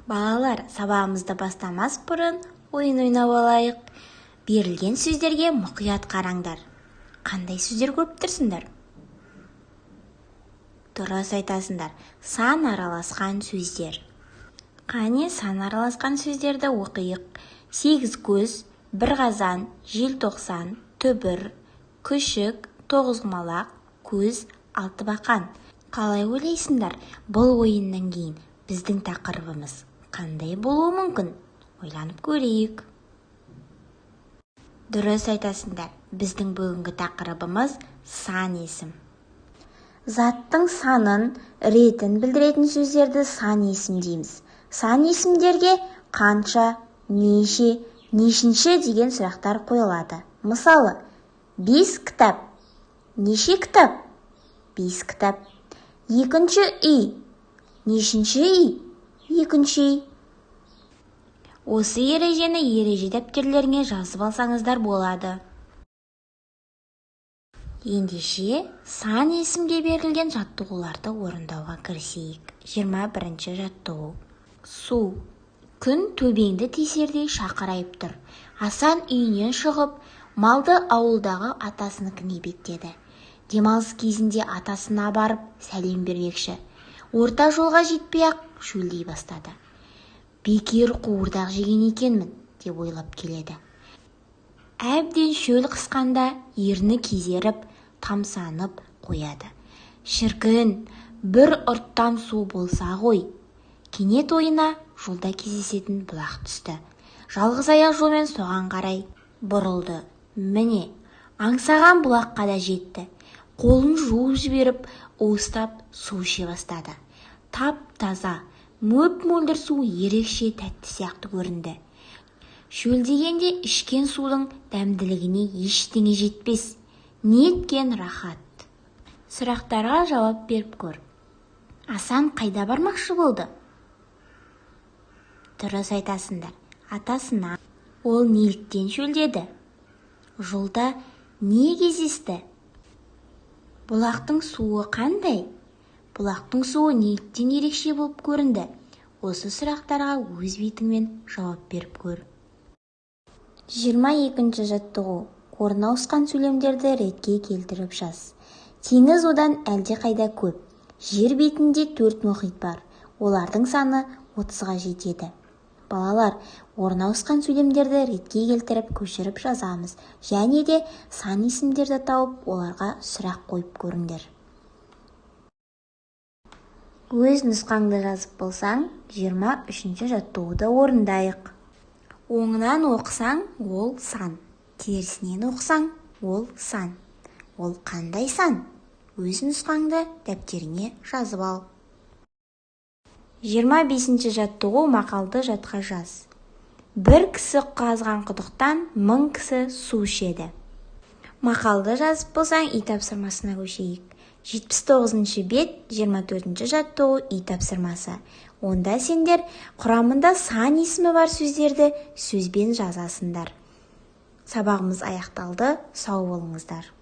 Балалар, сабағымызды бастамас бұрын ойын ойнап алайық. Берілген сөздерге мұқият қараңдар. Қандай сөздер көп тұрсыңдар? Дұрыс айтасыңдар. Сан араласқан сөздер. Қане сан араласқан сөздерді оқиық. 8 көз, 1 қазан, желтоқсан, түбір, күшік, тоғызқұмалақ, көз, 6 бақан. Қалай ойлайсыңдар? Бұл ойыннан кейін біздің тақырыбымыз қандай болуы мүмкін? Ойланып көрейік. Дұрыс айтасыңдар. Біздің бүгінгі тақырыбымыз сан есім. Заттың санын, ретін білдіретін сөздерді сан есім дейміз. Сан есімдерге қанша, неше, нешінші деген сұрақтар қойылады. Мысалы, 5 кітап. Неше кітап? 5 кітап. Екінші үй. Нешінші үй? Екінші үй. Осы ережені ереже дәптерлеріңе жазып алсаңыздар болады. Ендеше сан есімге берілген жаттығуларды орындауға кірісейік. 21-ші жаттығу. Су. Күн төбеңді тесердей шақырайып тұр. Асан үйінен шығып, малды ауылдағы атасыныкіне беттеді. Демалыс кезінде атасына барып сәлем бермекші. Орта жолға жетпей-ақ шөлдей бастады. Бекер қуырдақ жеген екенмін деп ойлап келеді. Әбден шөл қысқанда ерні кезеріп, тамсанып қояды. Шіркін, бір ұрттам су болса ғой. Кенет ойына жолда кездесетін бұлақ түсті. Жалғыз аяқ жолмен соған қарай бұрылды. Міне, аңсаған бұлаққа да жетті. Қолын жуып жіберіп, уыстап су іше бастады. Тап-таза, мөп-мөлдір су ерекше тәтті сияқты көрінді. Шөлдегенде ішкен судың дәмділігіне ештеңе жетпес. Неткен рахат. Сұрақтарға жауап беріп көр. Асан қайда бармақшы болды? Дұрыс айтасыңдар. Атасына. Ол неліктен шөлдеді? Жолда не кездесті? Бұлақтың суы қандай? Бұлақтың суы неліктен ерекше болып көрінді? Осы сұрақтарға өз бетіңмен жауап беріп көр. 22-ші жаттығу. Орнына ауысқан сөйлемдерді ретке келтіріп жаз. Теңіз одан әлде қайда көп. Жер бетінде 4 мұхит бар. Олардың саны 30-ға жетеді. Балалар, орнына ауысқан сөйлемдерді ретке келтіріп көшіріп жазамыз. Және де сан есімдерді тауып, оларға сұрақ қойып көріңдер. Өз нұсқаңды жазып болсаң, 23-ші жаттығуды орындайық. Оңынан оқысаң, ол сан. Терісінен оқысаң, ол сан. Ол қандай сан? Өз нұсқаңды дәптеріңе жазып ал. 25-ші жаттығу. Мақалды жатқа жаз. Бір кісі қазған құдықтан 1000 кісі су ішеді. Мақалды жазып болсаң, үй тапсырмасына көшейік. 79-ші бет, 24-ші жаттығу үй тапсырмасы. Онда сендер құрамында сан есімі бар сөздерді сөзбен жазасыңдар. Сабағымыз аяқталды. Сау болыңыздар.